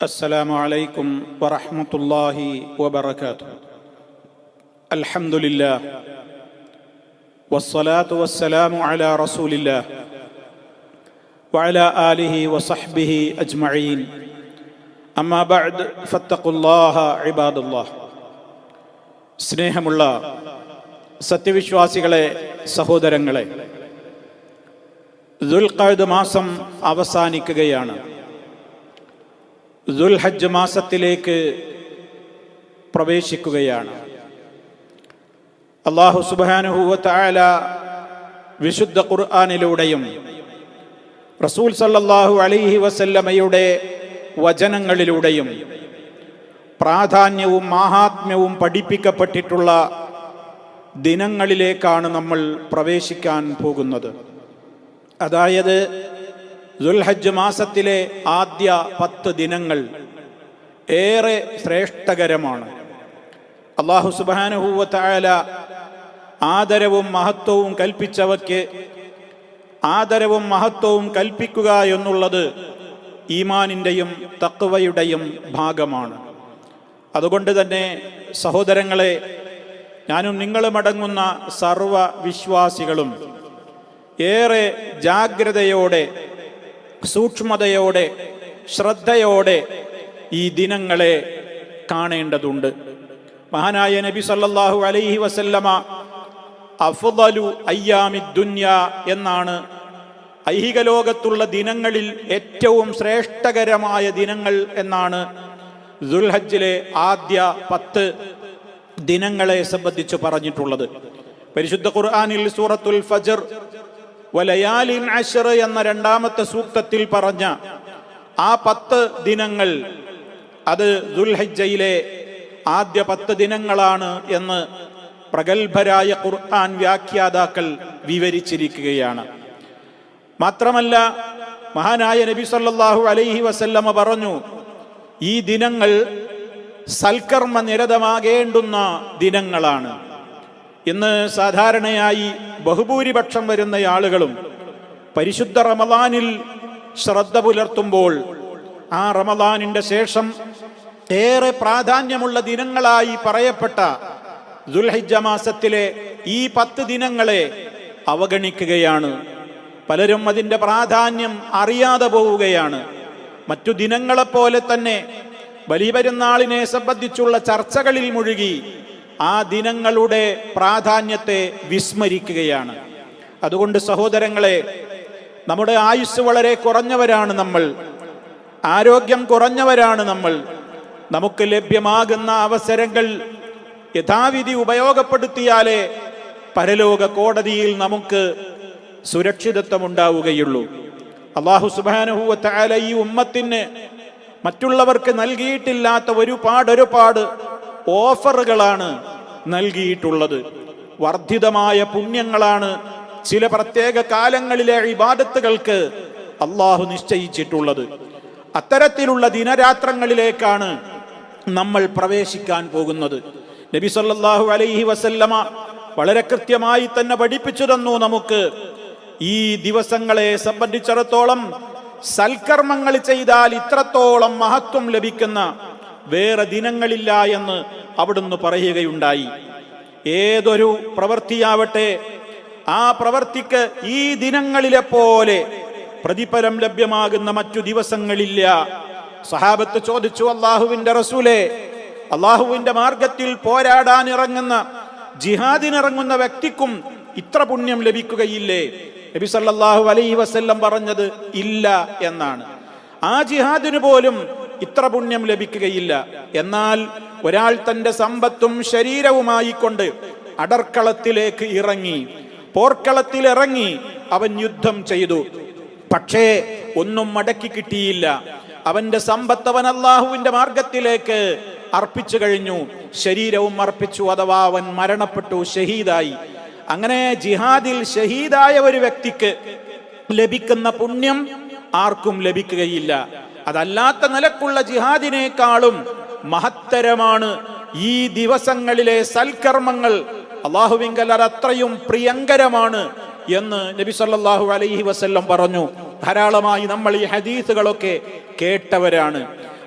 السلام عليكم ورحمة الله وبركاته. الحمد لله والصلاة والسلام على رسول الله وعلى آله وصحبه أجمعين. أما بعد فاتقوا الله عباد الله. സ്നേഹമുള്ള സത്യവിശ്വാസികളെ, സഹോദരങ്ങളെ, ദുൽഖഅദ് മാസം അവസാനിക്കുകയാണ്. ദുൽഹജ്ജ് മാസത്തിലേക്ക് പ്രവേശിക്കുകയാണ്. അല്ലാഹു സുബ്ഹാനഹു വ തആല വിശുദ്ധ ഖുർആനിലൂടെയും റസൂൽ സല്ലല്ലാഹു അലൈഹി വസല്ലമയുടെ വചനങ്ങളിലൂടെയും പ്രാധാന്യവും മാഹാത്മ്യവും പഠിപ്പിക്കപ്പെട്ടിട്ടുള്ള ദിനങ്ങളിലേക്കാണ് നമ്മൾ പ്രവേശിക്കാൻ പോകുന്നത്. അതായത് ദുൽഹജ്ജ് മാസത്തിലെ ആദ്യ 10 ദിനങ്ങൾ ഏറെ ശ്രേഷ്ഠകരമാണ്. അല്ലാഹു സുബ്ഹാനഹു വ തആല ആദരവും മഹത്വവും കൽപ്പിച്ചവയ്ക്ക് ആദരവും മഹത്വവും കൽപ്പിക്കുക എന്നുള്ളത് ഈമാനിൻ്റെയും തഖ്വയുടെയും ഭാഗമാണ്. അതുകൊണ്ട് തന്നെ സഹോദരങ്ങളെ, ഞാനും നിങ്ങളുമടങ്ങുന്ന സർവ വിശ്വാസികളും ഏറെ ജാഗ്രതയോടെ, സൂക്ഷ്മതയോടെ, ശ്രദ്ധയോടെ ഈ ദിനങ്ങളെ കാണേണ്ടതുണ്ട്. മഹാനായ നബി സല്ലല്ലാഹു അലൈഹി വസല്ലമ അഫ്ളലു അയ്യാമിദ് ദുനിയ എന്നാണ് ഐഹിക ലോകത്തുള്ള ദിനങ്ങളിൽ ഏറ്റവും ശ്രേഷ്ഠകരമായ ദിനങ്ങൾ എന്നാണ് ദുൽഹജ്ജിലെ ആദ്യ 10 ദിനങ്ങളെ സംബന്ധിച്ച് പറഞ്ഞിട്ടുള്ളത്. പരിശുദ്ധ ഖുർആനിൽ സൂറത്തുൽ ഫജ്ർ വലയാലിൻ അശ്ർ എന്ന 2ാമത്തെ സൂക്തത്തിൽ പറഞ്ഞ ആ 10 ദിനങ്ങൾ അത് ദുൽഹജ്ജയിലെ ആദ്യ 10 ദിനങ്ങളാണ് എന്ന് പ്രഗത്ഭരായ ഖുർആൻ വ്യാഖ്യാതാക്കൾ വിവരിച്ചിരിക്കുകയാണ്. മാത്രമല്ല, മഹാനായ നബി സല്ലല്ലാഹു അലൈഹി വസല്ലമ പറഞ്ഞു, ഈ ദിനങ്ങൾ സൽക്കർമ്മ നിരതമാകേണ്ടുന്ന ദിനങ്ങളാണ്. ഇന്ന് സാധാരണയായി ബഹുഭൂരിപക്ഷം വരുന്ന ആളുകളും പരിശുദ്ധ റമദാനിൽ ശ്രദ്ധ പുലർത്തുമ്പോൾ ആ റമദാനിന്റെ ശേഷം ഏറെ പ്രാധാന്യമുള്ള ദിനങ്ങളായി പറയപ്പെട്ട ദുൽഹിജ്ജ മാസത്തിലെ ഈ 10 ദിനങ്ങളെ അവഗണിക്കുകയാണ്. പലരും അതിൻ്റെ പ്രാധാന്യം അറിയാതെ പോവുകയാണ്. മറ്റു ദിനങ്ങളെപ്പോലെ തന്നെ ബലിപെരുന്നാളിനെ സംബന്ധിച്ചുള്ള ചർച്ചകളിൽ മുഴുകി ആ ദിനങ്ങളുടെ പ്രാധാന്യത്തെ വിസ്മരിക്കുകയാണ്. അതുകൊണ്ട് സഹോദരങ്ങളെ, നമ്മുടെ ആയുസ് വളരെ കുറഞ്ഞവരാണ് നമ്മൾ, ആരോഗ്യം കുറഞ്ഞവരാണ് നമ്മൾ. നമുക്ക് ലഭ്യമാകുന്ന അവസരങ്ങൾ യഥാവിധി ഉപയോഗപ്പെടുത്തിയാലേ പരലോക കോടതിയിൽ നമുക്ക് സുരക്ഷിതത്വം ഉണ്ടാവുകയുള്ളൂ. അല്ലാഹു സുബ്ഹാനഹു വ തആല ഈ ഉമ്മത്തിന് മറ്റുള്ളവർക്ക് നൽകിയിട്ടില്ലാത്ത ഒരുപാട് ഓഫറുകളാണ് നൽകിയിട്ടുള്ളത്. വർദ്ധിതമായ പുണ്യങ്ങളാണ് ചില പ്രത്യേക കാലങ്ങളിലെ ഇബാദത്തുകൾക്ക് അല്ലാഹു നിശ്ചയിച്ചിട്ടുള്ളത്. അത്തരത്തിലുള്ള ദിനരാത്രങ്ങളിലേക്കാണ് നമ്മൾ പ്രവേശിക്കാൻ പോകുന്നത്. നബി സല്ലല്ലാഹു അലൈഹി വസല്ലമ വളരെ കൃത്യമായി തന്നെ പഠിപ്പിച്ചു തന്നു നമുക്ക്, ഈ ദിവസങ്ങളെ സംബന്ധിച്ചിടത്തോളം സൽക്കർമ്മങ്ങൾ ചെയ്താൽ ഇത്രത്തോളം മഹത്വം ലഭിക്കുന്ന വേറെ ദിനങ്ങളില്ല എന്ന് അവിടുന്ന് പറയുകയുണ്ടായി. ഏതൊരു പ്രവൃത്തിയാവട്ടെ, ആ പ്രവൃത്തിക്ക് ഈ ദിനങ്ങളിലെ പോലെ പ്രതിഫലം ലഭ്യമാകുന്ന മറ്റു ദിവസങ്ങളില്ല. സഹാബത്ത് ചോദിച്ചു, അല്ലാഹുവിന്റെ റസൂലേ, അല്ലാഹുവിന്റെ മാർഗത്തിൽ പോരാടാൻ ഇറങ്ങുന്ന, ജിഹാദിനിറങ്ങുന്ന വ്യക്തിക്കും ഇത്ര പുണ്യം ലഭിക്കുകയില്ലേ? നബി സല്ലല്ലാഹു അലൈഹി വസല്ലം പറഞ്ഞത് ഇല്ല എന്നാണ്. ആ ജിഹാദിന് പോലും ഇത്ര പുണ്യം ലഭിക്കുകയില്ല. എന്നാൽ ഒരാൾ തന്റെ സമ്പത്തും ശരീരവുമായി കൊണ്ട് അടർക്കളത്തിലേക്ക് ഇറങ്ങി, പോർക്കളത്തിൽ ഇറങ്ങി, അവൻ യുദ്ധം ചെയ്തു. പക്ഷേ ഒന്നും മടക്കി കിട്ടിയില്ല. അവന്റെ സമ്പത്ത് അവൻ അല്ലാഹുവിന്റെ മാർഗത്തിലേക്ക് അർപ്പിച്ചു കഴിഞ്ഞു, ശരീരവും അർപ്പിച്ചു, അഥവാ അവൻ മരണപ്പെട്ടു, ഷഹീദായി. അങ്ങനെ ജിഹാദിൽ ഷഹീദായ ഒരു വ്യക്തിക്ക് ലഭിക്കുന്ന പുണ്യം ആർക്കും ലഭിക്കുകയില്ല. അതല്ലാത്ത നിലക്കുള്ള ജിഹാദിനേക്കാളും മഹത്തരമാണ് ഈ ദിവസങ്ങളിലെ സൽക്കർമ്മങ്ങൾ. അല്ലാഹുവിങ്കൽ അത്രയും പ്രിയങ്കരമാണ് എന്ന് നബി സല്ലല്ലാഹു അലൈഹി വസല്ലം പറഞ്ഞു. ധാരാളമായി നമ്മൾ ഈ ഹദീസുകളൊക്കെ കേട്ടവരാണ്.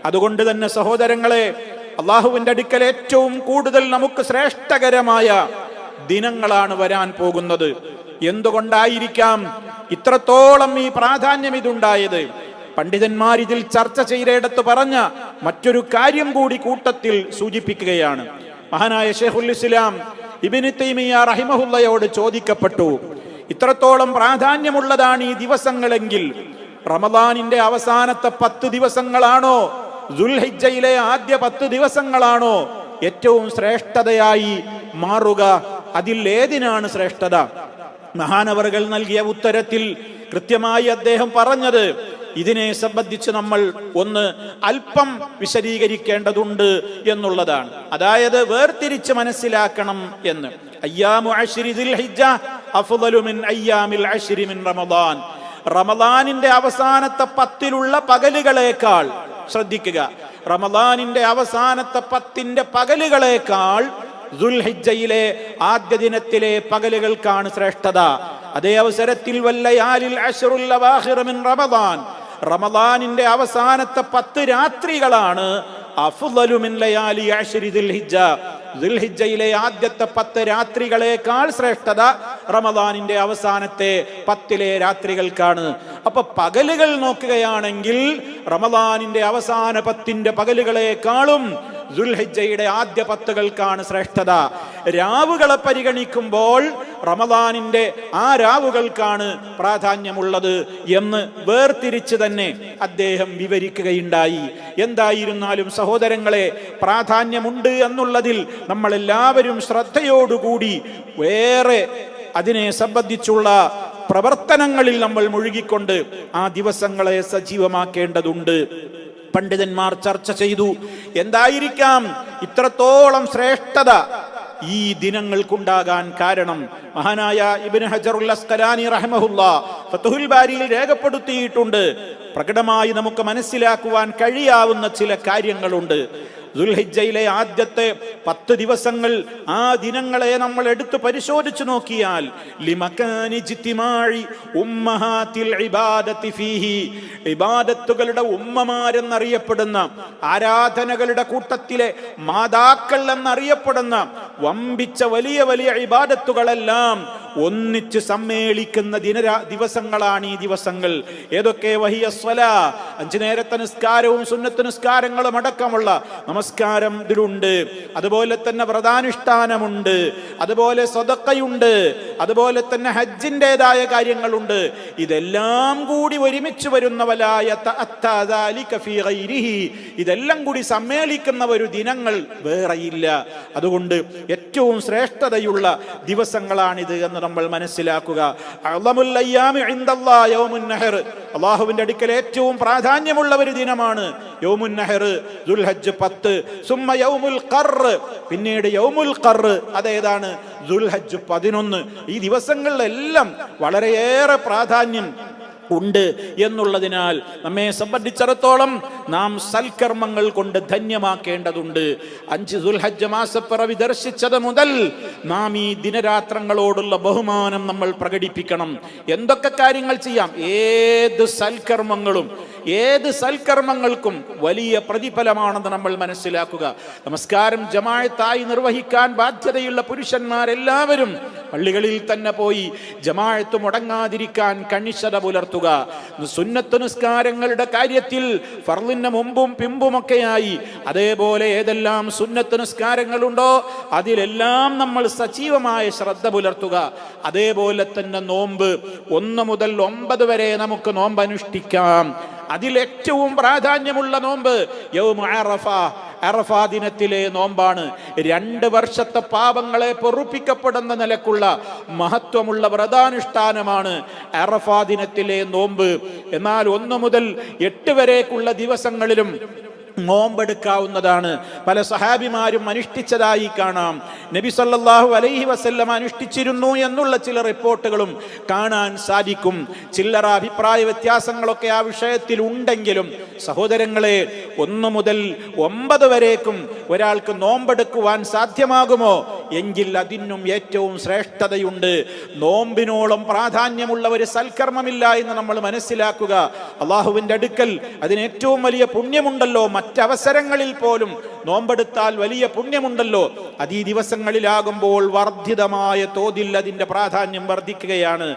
അതുകൊണ്ട് തന്നെ സഹോദരങ്ങളെ, അള്ളാഹുവിന്റെ അടുക്കൽ ഏറ്റവും കൂടുതൽ നമുക്ക് ശ്രേഷ്ഠകരമായ ദിനങ്ങളാണ് വരാൻ പോകുന്നത്. എന്തുകൊണ്ടായിരിക്കാം ഇത്രത്തോളം ഈ പ്രാധാന്യം ഇതുണ്ടായത്? പണ്ഡിതന്മാർ ഇതിൽ ചർച്ച ചെയ്തിടത്ത് പറഞ്ഞ മറ്റൊരു കാര്യം കൂടി കൂട്ടത്തിൽ സൂചിപ്പിക്കുകയാണ്. മഹാനായ ശൈഖുൽ ഇസ്ലാം ഇബ്നു തൈമിയ്യ റഹിമഹുള്ളയോട് ചോദിക്കപ്പെട്ടു, ഇത്രത്തോളം പ്രാധാന്യമുള്ളതാണ് ഈ ദിവസങ്ങളെങ്കിൽ റമദാനിന്റെ അവസാനത്തെ 10 ദിവസങ്ങളാണോ, ദുൽഹിജ്ജയിലെ ആദ്യ 10 ദിവസങ്ങളാണോ ഏറ്റവും ശ്രേഷ്ഠതയായി മാറുക? അതിൽ ഏതിനാണ് ശ്രേഷ്ഠത? മഹാനവറുകൾ നൽകിയ ഉത്തരത്തിൽ കൃത്യമായി അദ്ദേഹം പറഞ്ഞത്, ഇതിനെ സംബന്ധിച്ച് നമ്മൾ ഒന്ന് അല്പം വിശദീകരിക്കേണ്ടതുണ്ട് എന്നുള്ളതാണ്. അതായത് വേർതിരിച്ച് മനസ്സിലാക്കണം എന്ന്. അയ്യാമു അശ്രി ദുൽഹിജ്ജ അഫ്ളലു മിൻ അയ്യാമിൽ അശ്രി മിൻ റമദാൻ. റമദാനിന്റെ അവസാനത്തെ 10 പകലുകളേക്കാൾ, ശ്രദ്ധിക്കുക, റമദാനിന്റെ അവസാനത്തെ 10 പകലുകളേക്കാൾ ദുൽഹിജ്ജയിലെ ആദ്യ ദിനത്തിലെ പകലുകൾക്കാണ് ശ്രേഷ്ഠത. അതേ അവസരത്തിൽ വല്ലയാലിൽ അശ്റുൽ അവാഖിർ മിൻ റമദാൻ, റമദാനിന്റെ അവസാനത്തെ 10 രാത്രികളാണ് അഫ്ളലു മിൻ ലയാലി അശ്രി ദുൽഹിജ്ജ, ദുൽഹിജ്ജയിലെ ആദ്യത്തെ 10 രാത്രികളേക്കാൾ ശ്രേഷ്ഠത റമദാനിന്റെ അവസാനത്തെ 10 രാത്രികൾക്കാണ്. അപ്പൊ പകലുകൾ നോക്കുകയാണെങ്കിൽ റമദാനിന്റെ അവസാന 10 പകലുകളെക്കാളും ദുൽഹിജ്ജയുടെ ആദ്യ 10 ശ്രേഷ്ഠത. രാവുകളെ പരിഗണിക്കുമ്പോൾ റമദാനിന്റെ ആ രാവുകൾക്കാണ് പ്രാധാന്യമുള്ളത് എന്ന് വേർതിരിച്ച് തന്നെ അദ്ദേഹം വിവരിക്കുകയുണ്ടായി. എന്തായിരുന്നാലും സഹോദരങ്ങളെ, പ്രാധാന്യമുണ്ട് എന്നുള്ളതിൽ നമ്മളെല്ലാവരും ശ്രദ്ധയോടുകൂടി വേറെ അതിനെ സംബന്ധിച്ചുള്ള പ്രവർത്തനങ്ങളിൽ നമ്മൾ മുഴുകിക്കൊണ്ട് ആ ദിവസങ്ങളെ സജീവമാക്കേണ്ടതുണ്ട്. പണ്ഡിതന്മാർ ചർച്ച ചെയ്തു, എന്തായിരിക്കാം ഇത്രത്തോളം ശ്രേഷ്ഠത ഈ ദിനങ്ങൾക്കുണ്ടാകാൻ കാരണം? മഹാനായ ഇബ്നു ഹജറുൽ അസ്ഖലാനി റഹിമഹുല്ലാ ഫത്ഹുൽ ബാരിയിൽ രേഖപ്പെടുത്തിയിട്ടുണ്ട്. പ്രകടമായി നമുക്ക് മനസ്സിലാക്കുവാൻ കഴിയാവുന്ന ചില കാര്യങ്ങളുണ്ട്. ദുൽഹിജ്ജയിലെ ആദ്യത്തെ 10 ദിവസങ്ങൾ, ആ ദിനങ്ങളെ നമ്മൾ എടുത്ത് പരിശോധിച്ചു നോക്കിയാൽ ലിമകാനി ജിത്തിമാഇ ഉമ്മഹാതിൽ ഇബാദത്തി ഫീഹി, ഇബാദത്തുകളുടെ ഉമ്മമാരെന്നറിയപ്പെടുന്ന, ആരാധനകളുടെ കൂട്ടത്തിലെ മാതാക്കൾ എന്നറിയപ്പെടുന്ന വമ്പിച്ച വലിയ വലിയ ഇബാദത്തുകളെല്ലാം ഒന്നിച്ച് സമ്മേളിക്കുന്ന ദിവസങ്ങളാണ് ഈ ദിവസങ്ങൾ. ഏതൊക്കെ? വഹിയ സ്വലാ, 5 നേരത്തെ നിസ്കാരവും സുന്നത്ത് നിസ്കാരങ്ങളും അടക്കമുള്ള നമസ്കാരം ഇതിലുണ്ട്. അതുപോലെ തന്നെ വ്രതാനുഷ്ഠാനമുണ്ട്, അതുപോലെ സ്വതക്കയുണ്ട്, അതുപോലെ തന്നെ ഹജ്ജിൻ്റെതായ കാര്യങ്ങളുണ്ട്. ഇതെല്ലാം കൂടി ഒരുമിച്ച് വരുന്ന ഇതെല്ലാം കൂടി സമ്മേളിക്കുന്ന ഒരു ദിനങ്ങൾ വേറെയില്ല. അതുകൊണ്ട് ഏറ്റവും ശ്രേഷ്ഠതയുള്ള ദിവസങ്ങളാണിത് എന്ന് നമ്മൾ മനസ്സിലാക്കുക. അള്ളാഹുവിന്റെ അടുക്കൽ ഏറ്റവും പ്രാധാന്യമുള്ള ഒരു ദിനമാണ് യൗമുൻ നഹർ, ദുൽഹജ്ജ് 10. സുമ്മ യൗമുൽ ഖർ, പിന്നീട് യൗമുൽ ഖർ, അതേതാണ്? ദുൽഹജ്ജ് 11. ഈ ദിവസങ്ങളിലെല്ലാം വളരെയേറെ പ്രാധാന്യം ഉണ്ട് എന്നുള്ളതിനാൽ നമ്മെ സംബന്ധിച്ചിടത്തോളം നാം സൽക്കർമ്മങ്ങൾ കൊണ്ട് ധന്യമാക്കേണ്ടതുണ്ട്. 5 ദുൽഹജ്ജ് മാസപ്പിറവി ദർശിച്ചത് മുതൽ നാം ഈ ദിനരാത്രങ്ങളോടുള്ള ബഹുമാനം നമ്മൾ പ്രകടിപ്പിക്കണം. എന്തൊക്കെ കാര്യങ്ങൾ ചെയ്യാം? ഏത് സൽക്കർമ്മങ്ങൾക്കും വലിയ പ്രതിഫലമാണെന്ന് നമ്മൾ മനസ്സിലാക്കുക. നമസ്കാരം ജമാഅത്തായി നിർവഹിക്കാൻ ബാധ്യതയുള്ള പുരുഷന്മാരെല്ലാവരും പള്ളികളിൽ തന്നെ പോയി ജമാഅത്ത് മുടങ്ങാതിരിക്കാൻ കണിശത പുലർത്തുക. സുന്നത്ത് നിസ്കാരങ്ങളുടെ കാര്യത്തിൽ ഫർളിന് മുമ്പും പിമ്പുമൊക്കെയായി അതേപോലെ ഏതെല്ലാം സുന്നത്ത് നിസ്കാരങ്ങളുണ്ടോ അതിലെല്ലാം നമ്മൾ സജീവമായ ശ്രദ്ധ പുലർത്തുക. അതേപോലെ തന്നെ നോമ്പ് 1 മുതൽ 9 വരെ നമുക്ക് നോമ്പ് അനുഷ്ഠിക്കാം. അതിലേറ്റവും പ്രാധാന്യമുള്ള നോമ്പ് യൗമു അറഫ, അറഫാ ദിനത്തിലെ നോമ്പാണ്. 2 വർഷത്തെ പാപങ്ങളെ പൊറുപ്പിക്കപ്പെടുന്ന നിലക്കുള്ള മഹത്വമുള്ള വ്രതാനുഷ്ഠാനമാണ് അറഫാ ദിനത്തിലെ നോമ്പ്. എന്നാൽ 1 മുതൽ 8 വരേക്കുള്ള ദിവസങ്ങളിലും നോമ്പെടുക്കാവുന്നതാണ്. പല സഹാബിമാരും അനുഷ്ഠിച്ചതായി കാണാം. നബി സല്ലല്ലാഹു അലൈഹി വസല്ലം അനുഷ്ഠിച്ചിരുന്നു എന്നുള്ള ചില റിപ്പോർട്ടുകളും കാണാൻ സാധിക്കും. ചില്ലറ അഭിപ്രായ വ്യത്യാസങ്ങളൊക്കെ ആ വിഷയത്തിൽ ഉണ്ടെങ്കിലും സഹോദരങ്ങളെ, 1 മുതൽ 9 വരേക്കും ഒരാൾക്ക് നോമ്പെടുക്കുവാൻ സാധ്യമാകുമോ എങ്കിൽ അതിനും ഏറ്റവും ശ്രേഷ്ഠതയുണ്ട്. നോമ്പിനോളം പ്രാധാന്യമുള്ള ഒരു സൽക്കർമ്മമില്ല എന്ന് നമ്മൾ മനസ്സിലാക്കുക. അള്ളാഹുവിൻ്റെ അടുക്കൽ അതിന് ഏറ്റവും വലിയ പുണ്യമുണ്ടല്ലോ. മറ്റവസരങ്ങളിൽ പോലും നോമ്പെടുത്താൽ വലിയ പുണ്യമുണ്ടല്ലോ. അത് ഈ ദിവസങ്ങളിലാകുമ്പോൾ വർദ്ധിതമായ തോതിൽ അതിൻ്റെ പ്രാധാന്യം വർദ്ധിക്കുകയാണ്.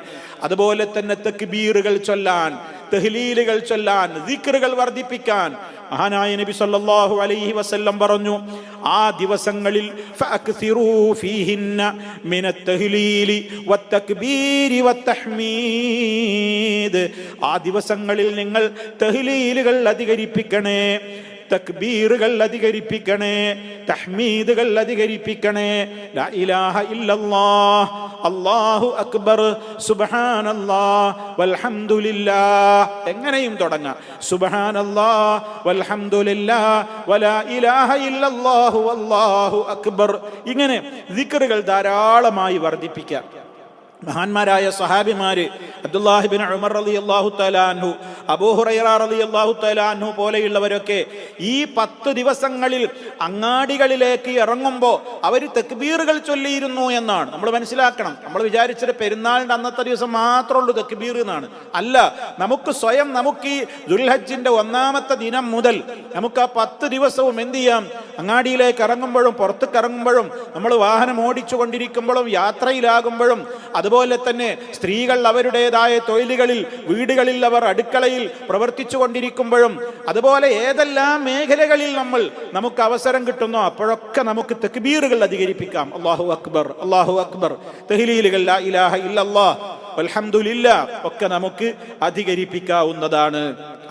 അതുപോലെ തന്നെ തക്ബീറുകൾ ചൊല്ലാൻ, തഹ്ലീലുകൾ ചൊല്ലാൻ, ദിക്റുകൾ വർദ്ധിപ്പിക്കാൻ മഹാനായ നബി സല്ലല്ലാഹു അലൈഹി വസല്ലം പറഞ്ഞു, ആ ദിവസങ്ങളിൽ ഫഅക്സിറൂ ഫീഹിന്ന മിനത് തഹ്ലീലി വത്തക്ബീരി വത്തഹ്മീദ്. ആ ദിവസങ്ങളിൽ നിങ്ങൾ തഹ്ലീലുകൾ അധികരിപ്പിക്കണേ, തക്ബീറുകൾ അധികരിപ്പിക്കണേ, തഹ്മീദുകൾ അധികരിപ്പിക്കണേ. ലാ ഇലാഹ ഇല്ലല്ലാഹ്, അല്ലാഹു അക്ബർ, സുബ്ഹാനല്ലാഹ് വൽഹംദുലില്ലാഹ്. എങ്ങനെയും തുടങ്ങാം. സുബ്ഹാനല്ലാഹ് വൽഹംദുലില്ലാഹ് വലാ ഇലാഹ ഇല്ലല്ലാഹു വല്ലാഹു അക്ബർ. ഇങ്ങനെ ദിക്റുകൾ ധാരാളമായി വർദ്ധിപ്പിക്കാം. മഹാന്മാരായ സഹാബിമാര് അബ്ദുല്ലാഹി ഇബ്നു ഉമർ റളിയല്ലാഹു തആല അൻഹു, അബൂ ഹുറൈറ റളിയല്ലാഹു തആല അൻഹു പോലെയുള്ളവരൊക്കെ ഈ 10 ദിവസങ്ങളിൽ അങ്ങാടികളിലേക്ക് ഇറങ്ങുമ്പോൾ അവർ തക്ബീറുകൾ ചൊല്ലിയിരുന്നു എന്നാണ് നമ്മൾ മനസ്സിലാക്കണം. നമ്മൾ വിചാരിച്ചത് പെരുന്നാളിൻ്റെ അന്നത്തെ ദിവസം മാത്രമേ ഉള്ളൂ തക്ബീർ എന്നാണ്. അല്ല, നമുക്ക് സ്വയം നമുക്ക് ഈ ദുൽഹജ്ജിന്റെ 1-ാമത്തെ ദിനം മുതൽ നമുക്ക് ആ 10 ദിവസവും എന്ത് ചെയ്യാം? അങ്ങാടിയിലേക്ക് ഇറങ്ങുമ്പോഴും പുറത്തേക്ക് ഇറങ്ങുമ്പോഴും നമ്മൾ വാഹനം ഓടിച്ചു കൊണ്ടിരിക്കുമ്പോഴും യാത്രയിലാകുമ്പോഴും അതുപോലെ തന്നെ സ്ത്രീകൾ അവരുടേതായ തൊഴിലുകളിൽ, വീടുകളിൽ, അവർ അടുക്കളയിൽ പ്രവർത്തിച്ചു കൊണ്ടിരിക്കുമ്പോഴും, അതുപോലെ ഏതെല്ലാം മേഖലകളിൽ നമുക്ക് അവസരം കിട്ടുന്നോ അപ്പോഴൊക്കെ നമുക്ക് തക്ബീറുകൾ അധികരിപ്പിക്കാം. അല്ലാഹു അക്ബർ, അല്ലാഹു അക്ബർ, തഹ്ലീലുകൾ, ലാ ഇലാഹ ഇല്ലല്ലാഹ് വൽഹംദുലില്ലാഹ് ഒക്കെ നമുക്ക് അധികരിപ്പിക്കാവുന്നതാണ്.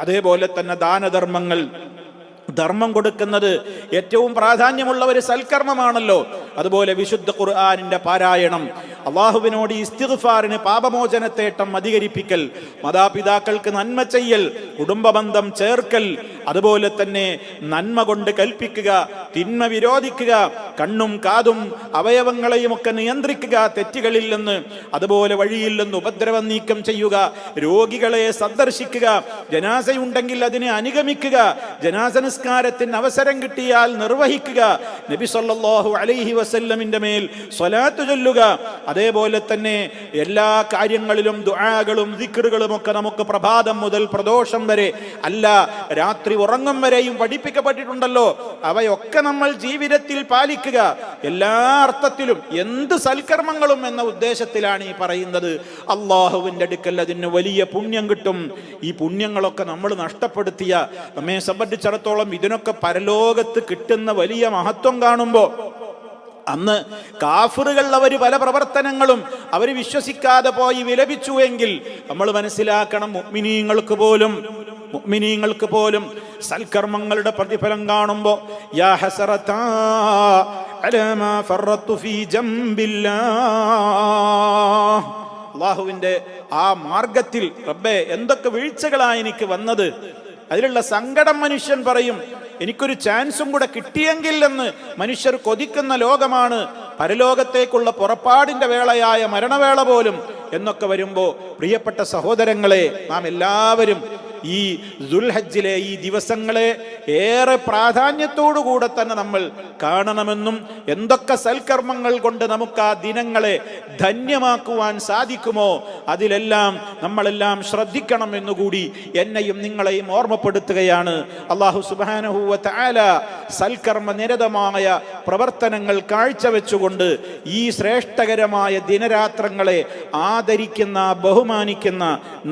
അതേപോലെ തന്നെ ദാനധർമ്മങ്ങൾ, ധർമ്മം കൊടുക്കുന്നത് ഏറ്റവും പ്രാധാന്യമുള്ള ഒരു സൽക്കർമ്മമാണല്ലോ. അതുപോലെ വിശുദ്ധ ഖുർആനിന്റെ പാരായണം, അള്ളാഹുവിനോട് ഇസ്തിഗ്ഫാറിന്, പാപമോചനത്തേട്ടം അധികരിപ്പിക്കൽ, മാതാപിതാക്കൾക്ക് നന്മ ചെയ്യൽ, കുടുംബബന്ധം ചേർക്കൽ, അതുപോലെ തന്നെ നന്മ കൊണ്ട് കൽപ്പിക്കുക, തിന്മ വിരോധിക്കുക, കണ്ണും കാതും അവയവങ്ങളെയും ഒക്കെ നിയന്ത്രിക്കുക തെറ്റുകളിൽ നിന്ന്, അതുപോലെ വഴിയിൽ നിന്ന് ഉപദ്രവം നീക്കം ചെയ്യുക, രോഗികളെ സന്ദർശിക്കുക, ജനാസയുണ്ടെങ്കിൽ അതിനെ അനുഗമിക്കുക, ജനാസ നിസ്കാരത്തിന് അവസരം കിട്ടിയാൽ നിർവഹിക്കുക, നബി സല്ലല്ലാഹു അലൈഹി വസല്ലമിന്റെ മേൽ സ്വലാത്ത് ചൊല്ലുക. അതേപോലെ തന്നെ എല്ലാ കാര്യങ്ങളിലും ദുആകളും ദിക്റുകളും ഒക്കെ നമുക്ക് പ്രഭാതം മുതൽ പ്രദോഷം വരെ, അല്ല രാത്രി ഉറങ്ങും വരെയും പഠിപ്പിക്കപ്പെട്ടിട്ടുണ്ടല്ലോ. അവയൊക്കെ നമ്മൾ ജീവിതത്തിൽ പാലിക്കുക. എല്ലാ അർത്ഥത്തിലും എന്ത് സൽക്കർമ്മങ്ങളും എന്ന ഉദ്ദേശത്തിലാണ് ഈ പറയുന്നത്. അള്ളാഹുവിൻ്റെ അടുക്കൽ അതിന് വലിയ പുണ്യം കിട്ടും. ഈ പുണ്യങ്ങളൊക്കെ നമ്മൾ നഷ്ടപ്പെടുത്തിയ നമ്മെ സംബന്ധിച്ചിടത്തോളം ഇതിനൊക്കെ പരലോകത്ത് കിട്ടുന്ന വലിയ മഹത്വം കാണുമ്പോൾ, അന്ന് കാഫിറുകൾ അവർ പല പ്രവർത്തനങ്ങളും അവർ വിശ്വസിക്കാതെ പോയി വിലപിച്ചുവെങ്കിൽ നമ്മൾ മനസ്സിലാക്കണം, മുഅ്മിനീങ്ങൾക്ക് പോലും സൽക്കർമ്മങ്ങളുടെ പ്രതിഫലം കാണുമ്പോൾ യാ ഹസറതാ അലാ മാ ഫറത്തു ഫീ ജംബില്ലാഹ്, അല്ലാഹുവിൻ്റെ ആ മാർഗത്തിൽ റബ്ബേ എന്തൊക്കെ വീഴ്ചകളാണ് എനിക്ക് വന്നത്, അതിലുള്ള സങ്കടം മനുഷ്യൻ പറയും. എനിക്കൊരു ചാൻസും കൂടെ കിട്ടിയെങ്കിൽ എന്ന് മനുഷ്യർ കൊതിക്കുന്ന ലോകമാണ് പരലോകത്തേക്കുള്ള പുറപ്പാടിന്റെ വേളയായ മരണവേള പോലും എന്നൊക്കെ വരുമ്പോൾ, പ്രിയപ്പെട്ട സഹോദരങ്ങളെ, നാം എല്ലാവരും ഈ ദുൽഹജ്ജിലെ ഈ ദിവസങ്ങളെ ഏറെ പ്രാധാന്യത്തോടുകൂടെ തന്നെ നമ്മൾ കാണണമെന്നും എന്തൊക്കെ സൽക്കർമ്മങ്ങൾ കൊണ്ട് നമുക്ക് ആ ദിനങ്ങളെ ധന്യമാക്കുവാൻ സാധിക്കുമോ അതിലെല്ലാം നമ്മളെല്ലാം ശ്രദ്ധിക്കണം എന്നുകൂടി എന്നെയും നിങ്ങളെയും ഓർമ്മപ്പെടുത്തുകയാണ്. അല്ലാഹു സുബ്ഹാനഹു വ തആല സൽക്കർമ്മ നിരതമായ പ്രവർത്തനങ്ങൾ കാഴ്ചവെച്ചുകൊണ്ട് ഈ ശ്രേഷ്ഠകരമായ ദിനരാത്രങ്ങളെ ആദരിക്കുന്ന, ബഹുമാനിക്കുന്ന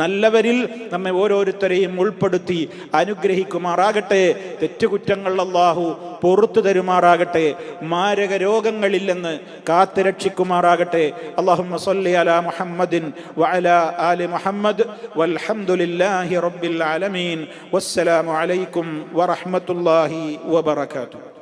നല്ലവരിൽ നമ്മെ ഓരോരുത്തരെയും ഉൾപ്പെടുത്തി അനുഗ്രഹിക്കുമാറാകട്ടെ. തെറ്റുകുറ്റങ്ങൾ അല്ലാഹു പുറത്തു തരുമാറാകട്ടെ. മാരക രോഗങ്ങളിൽ നിന്ന് കാത്തു രക്ഷിക്കുമാറാകട്ടെ. അല്ലാഹുമ്മ സ്വല്ലി അലാ മുഹമ്മദിൻ വഅലാ ആലി മുഹമ്മദ് വൽഹംദുലില്ലാഹി റബ്ബിൽ ആലമീൻ. വസ്സലാമു അലൈക്കും വറഹ്മത്തുള്ളാഹി വബറകാതുഹു.